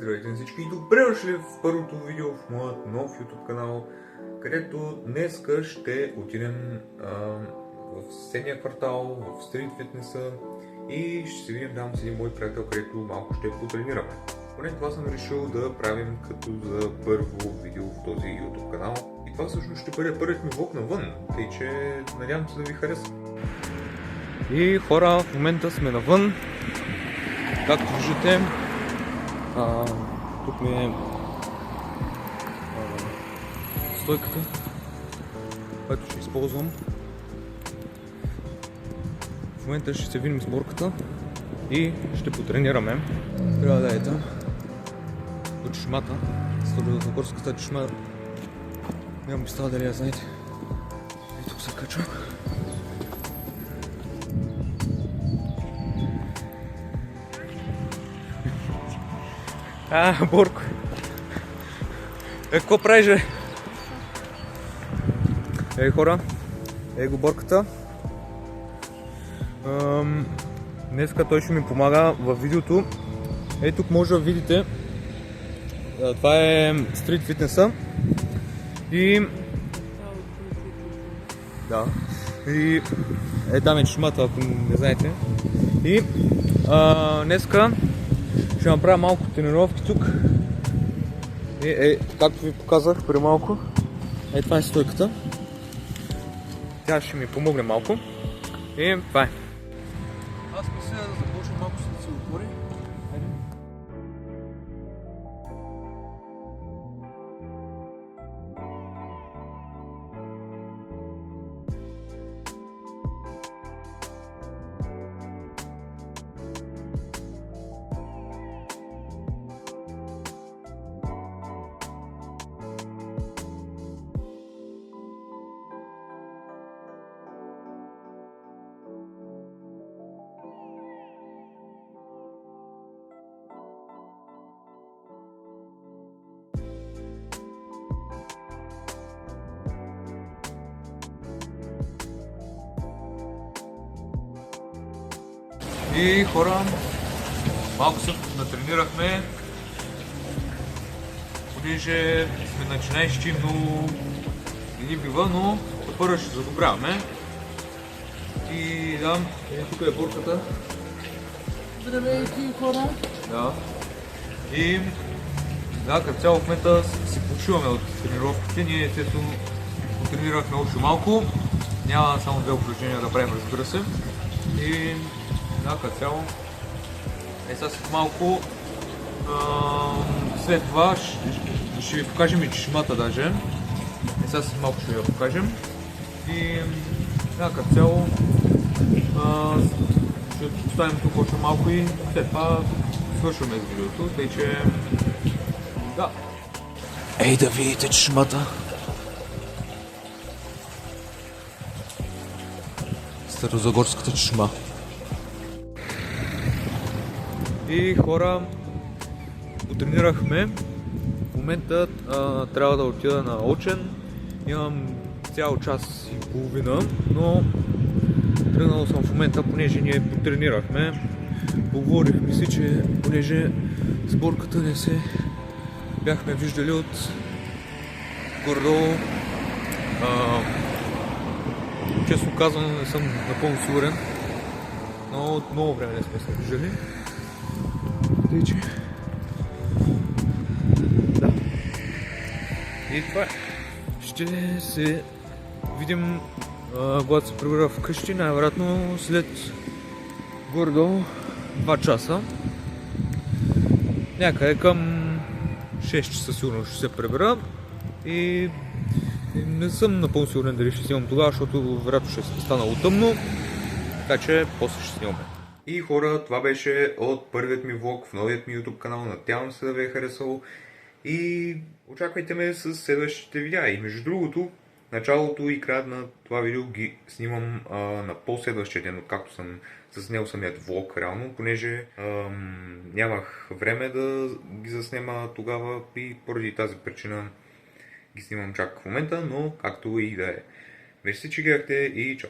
Здравейте на всички и добре дошли в първото видео в моят нов YouTube канал, където днеска ще отидем в съседния квартал, в стрит фитнеса и ще се видим там с един мой приятел, където малко ще потренираме. Поне това съм решил да правим като за първо видео в този YouTube канал. И това всъщност ще бъде първият ми влог навън, тъй че надявам се да ви хареса. И хора, в момента сме навън. Както виждате, тук ми е стойката, която ще използвам. В момента ще се видим с борката и ще потренираме. Трябва да е там до чешмата, за горската чешма. Нямам представа дали я знаете. И тук се качвам. Борко! Какво правиш, бе? Хора, го борката. Днеска той ще ми помага във видеото. Тук може да видите. Това е стрит фитнеса. И... да. И... там е чешмата, ако не знаете. И... днеска ще направя малко тренировки тук. Както ви показах преди малко, това е стойката. Тя ще ми помогне малко. И това е. Аз мисля да започна малко да се отвори. И хора, малко се натренирахме, понеже сме начинаещи, много не ни бива, но първо ще задобряваме. И да, тук е борката. Здравейте, хора! Да. И да, като цяло в момента си почиваме от тренировките. Ние естествено потренирахме още малко. Няма само две упражнения да правим, разбира се. И да, като цяло. Сега след малко, след това ще ви покажем и чешмата даже. Сега след малко ще ви я покажем. И да, като цяло ще оставим тук още малко и след това свършваме с видеото, тъй че да. Да видите чешмата. Старозагорската чешма. И хора, потренирахме. В момента трябва да отида на Очен. Имам цял час и половина, но тръгнал съм в момента, понеже ние потренирахме. Поговорихме си, че понеже сборката не се бяхме виждали от горе-долу. Честно казано, не съм напълно сигурен, но от много време не сме се виждали. Тъй че... да. И това е. Ще се видим, когато се прибера вкъщи, най-вероятно след горе-долу 2 часа. Някъде към 6 часа сигурно ще се прибера. И не съм напълно сигурен дали ще снимам тогава, защото вероятно ще е станало тъмно. Така че после ще снимаме. И хора, това беше от първият ми влог в новият ми YouTube канал. Надявам се да ви е харесало. И очаквайте ме с следващите видеа. И между другото, началото и краят на това видео ги снимам на по-следващия ден, откакто съм заснел самият влог реално, понеже нямах време да ги заснема тогава и поради тази причина ги снимам чак в момента, но както и да е. Мерси, че гледахте и чао!